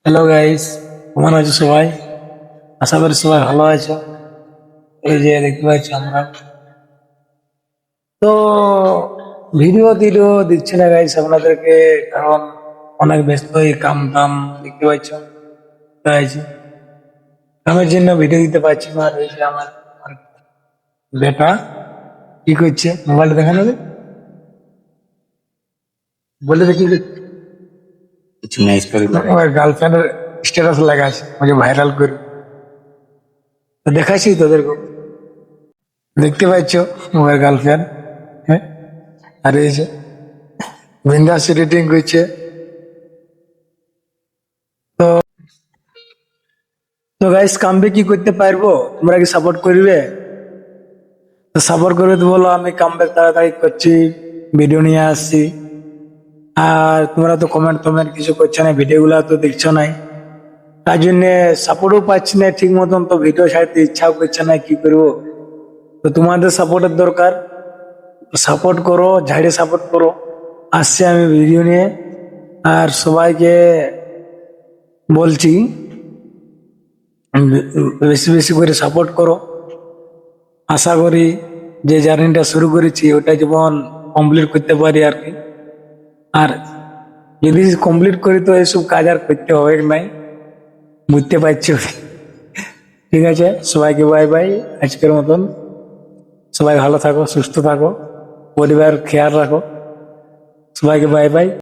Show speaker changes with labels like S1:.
S1: Hello guys, কেমন আছো সবাই? আশা করি সবাই ভালো আছো। এই যে দেখতে পাচ্ছ আমরা তো ভিডিও দিচ্ছি না গাইস আপনাদেরকে, কারণ অনেক ব্যস্ত এই কাম টাম দেখতে পাচ্ছ। গাইস কামের জন্য ভিডিও দিতে পারছি না। আর এই যে আমার বেটা কি করছে, মোবাইল দেখা নেবে বলে দেখি
S2: কিছু নেই স্টোরি
S1: আমার গার্লফ্রেন্ডের স্ট্যাটাস লাগা আছে, আমাকে ভাইরাল করি। তো দেখাচ্ছি তোদেরকে, দেখতে পাচ্ছ মোবাইল গার্লফ্রেন্ড। হ্যাঁ, আর এই যে বিন্দাস এডিটিং করছে। তো তো গাইস কামবে কি করতে পারবো, তোমরা কি সাপোর্ট করবে? তো সাপোর্ট করবে তো বলো, আমি কামব্যাক তাড়াতাড়ি করছি, ভিডিও নিয়ে আসছি। আর তোমরা তো কমেন্ট টমেন্ট কিছু করছো না, ভিডিও গুলা তো দেখছো নাই, তার জন্য সাপোর্টও পাচ্ছি না ঠিক মতন, তো ভিডিও ছাড়তে ইচ্ছাও করছে না, কি করবো? তো তোমাদের সাপোর্টের দরকার, সাপোর্ট করো, ঝাড়ে সাপোর্ট করো। আসছে আমি ভিডিও নিয়ে, আর সবাইকে বলছি বেশি বেশি করে সাপোর্ট করো। আশা করি যে জার্নিটা শুরু করেছি ওটা যেমন কমপ্লিট করতে পারি আর কি। আর যদি কমপ্লিট করি তো এসব কাজ আর করতে হবে নাই, বুঝতে পারছো? ঠিক আছে, সবাইকে বাই বাই আজকের মতন। সবাই ভালো থাকো, সুস্থ থাকো, পরিবার খেয়াল রাখো। সবাইকে বাই বাই।